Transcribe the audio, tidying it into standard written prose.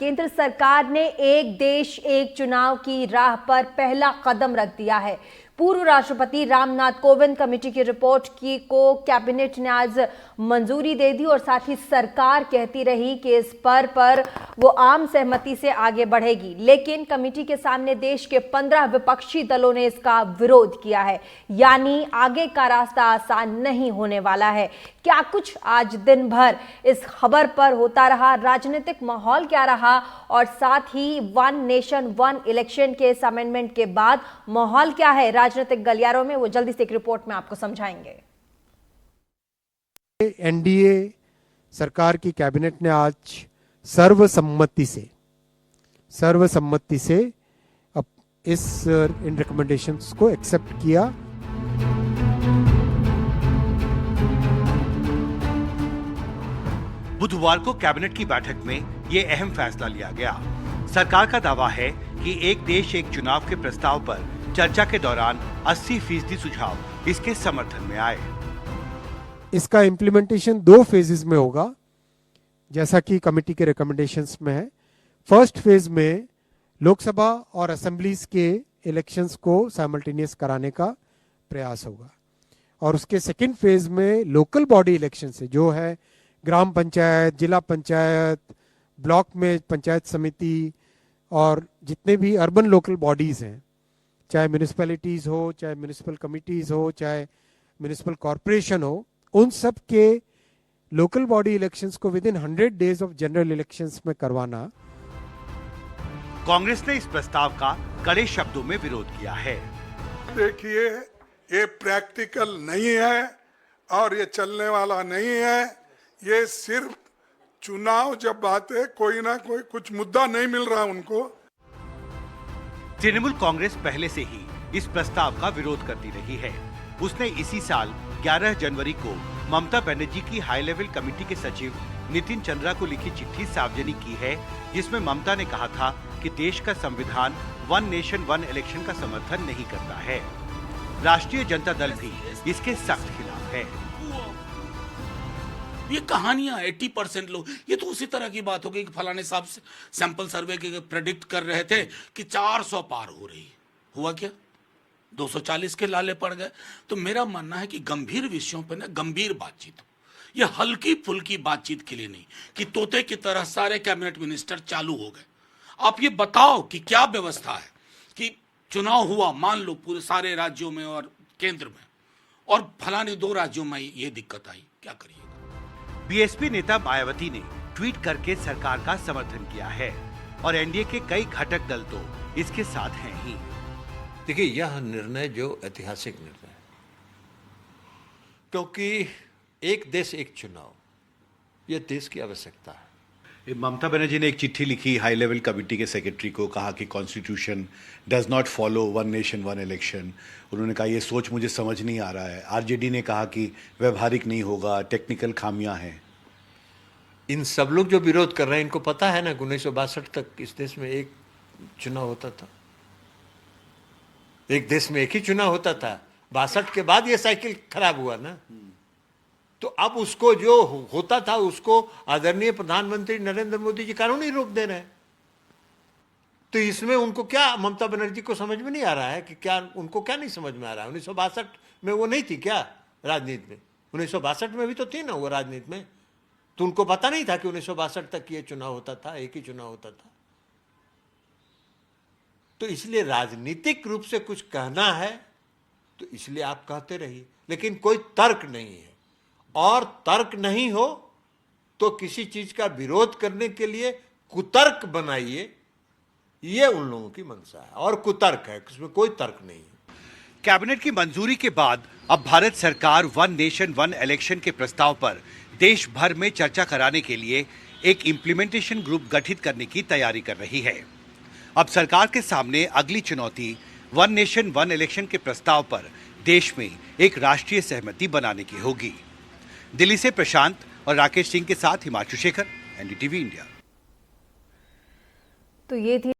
केंद्र सरकार ने एक देश एक चुनाव की राह पर पहला कदम रख दिया है। पूर्व राष्ट्रपति रामनाथ कोविंद कमेटी की रिपोर्ट को कैबिनेट ने आज मंजूरी दे दी और साथ ही सरकार कहती रही कि इस पर वो आम सहमति से आगे बढ़ेगी, लेकिन कमेटी के सामने देश के 15 विपक्षी दलों ने इसका विरोध किया है। यानी आगे का रास्ता आसान नहीं होने वाला है। क्या कुछ आज दिन भर इस खबर पर होता रहा, राजनीतिक माहौल क्या रहा और साथ ही वन नेशन वन इलेक्शन के इस अमेंडमेंट के बाद माहौल क्या है राजनीतिक गलियारों में, वो जल्दी से एक रिपोर्ट में आपको समझाएंगे। एनडीए सरकार की कैबिनेट ने आज सर्वसम्मति से अब इन रिकमेंडेशंस को एक्सेप्ट किया। बुधवार को कैबिनेट की बैठक में ये अहम फैसला लिया गया। सरकार का दावा है कि एक देश एक चुनाव के प्रस्ताव पर चर्चा के दौरान 80% सुझाव इसके समर्थन में आए। इसका इम्प्लीमेंटेशन 2 फेजेस में होगा, जैसा कि कमेटी के रिकमेंडेशंस में है। फर्स्ट फेज में लोकसभा और असेंबलीज के इलेक्शंस को साइमल्टेनियस कराने का प्रयास होगा और उसके सेकंड फेज में लोकल बॉडी इलेक्शन से, जो है ग्राम पंचायत, जिला पंचायत, ब्लॉक में पंचायत समिति और जितने भी अर्बन लोकल बॉडीज हैं, चाहे म्यूनिसिपैलिटीज हो, चाहे म्यूनिसिपल कमिटीज हो, चाहे म्यूनिसिपल कॉरपोरेशन हो, उन सब के लोकल बॉडी इलेक्शंस को with in 100 days of general elections में करवाना। कांग्रेस ने इस प्रस्ताव का कड़े शब्दों में विरोध किया है। देखिए, ये प्रैक्टिकल नहीं है और ये चलने वाला नहीं है। ये सिर्फ चुनाव जब आते कोई ना कोई कुछ मुद्दा नहीं मिल रहा उनको। तृणमूल कांग्रेस पहले से ही इस प्रस्ताव का विरोध करती रही है। उसने इसी साल 11 जनवरी को ममता बनर्जी की हाई लेवल कमेटी के सचिव नितिन चंद्रा को लिखी चिट्ठी सार्वजनिक की है, जिसमें ममता ने कहा था कि देश का संविधान वन नेशन वन इलेक्शन का समर्थन नहीं करता है। राष्ट्रीय जनता दल भी इसके सख्त खिलाफ है। ये कहानियां 80% लोग, ये तो उसी तरह की बात हो गई कि फलाने साहब सैंपल सर्वे के प्रेडिक्ट कर रहे थे कि 400 पार हो रही, हुआ क्या? 240 के लाले पड़ गए। तो मेरा मानना है कि गंभीर विषयों पर ना गंभीर बातचीत हो, ये हल्की फुल्की बातचीत के लिए नहीं कि तोते की तरह सारे कैबिनेट मिनिस्टर चालू हो गए। आप ये बताओ कि क्या व्यवस्था है कि चुनाव हुआ, मान लो पूरे सारे राज्यों में और केंद्र में, और फलाने 2 राज्यों में ये दिक्कत आई, क्या करिएगा? बीएसपी नेता मायावती ने ट्वीट करके सरकार का समर्थन किया है और एनडीए के कई घटक दल तो इसके साथ हैं ही। देखिए, यह निर्णय जो ऐतिहासिक निर्णय है, क्योंकि एक देश एक चुनाव, यह देश की आवश्यकता है। ममता बनर्जी ने एक चिट्ठी लिखी हाई लेवल कमेटी के सेक्रेटरी को, कहा कि constitution does not follow one nation one election. उन्होंने कहा ये सोच मुझे समझ नहीं आ रहा है। आरजेडी ने कहा कि व्यवहारिक नहीं होगा, टेक्निकल खामियां हैं। इन सब लोग जो विरोध कर रहे हैं, इनको पता है ना कि 1962 तक इस देश में एक चुनाव होता था, एक देश में एक ही चुनाव होता था। 62 के बाद ये साइकिल खराब हुआ ना, तो अब उसको जो होता था उसको आदरणीय प्रधानमंत्री नरेंद्र मोदी जी कानूनी रोक दे रहे हैं। तो इसमें उनको क्या, ममता बनर्जी को समझ में नहीं आ रहा है कि क्या, उनको क्या नहीं समझ में आ रहा है? 1962 में वो नहीं थी क्या राजनीति में? 1962 में भी तो थी ना वो राजनीति में। तो उनको पता नहीं था कि 1962 तक ये चुनाव होता था, एक ही चुनाव होता था। तो इसलिए राजनीतिक रूप से कुछ कहना है तो इसलिए आप कहते रहिए, लेकिन कोई तर्क नहीं है। और तर्क नहीं हो तो किसी चीज का विरोध करने के लिए कुतर्क बनाइए, ये उन लोगों की मंशा है और कुतर्क है, इसमें कोई तर्क नहीं है। कैबिनेट की मंजूरी के बाद अब भारत सरकार वन नेशन वन इलेक्शन के प्रस्ताव पर देश भर में चर्चा कराने के लिए एक इम्प्लीमेंटेशन ग्रुप गठित करने की तैयारी कर रही है। अब सरकार के सामने अगली चुनौती वन नेशन वन इलेक्शन के प्रस्ताव पर देश में एक राष्ट्रीय सहमति बनाने की होगी। दिल्ली से प्रशांत और राकेश सिंह के साथ हिमांशु शेखर, एनडीटीवी इंडिया। तो ये थी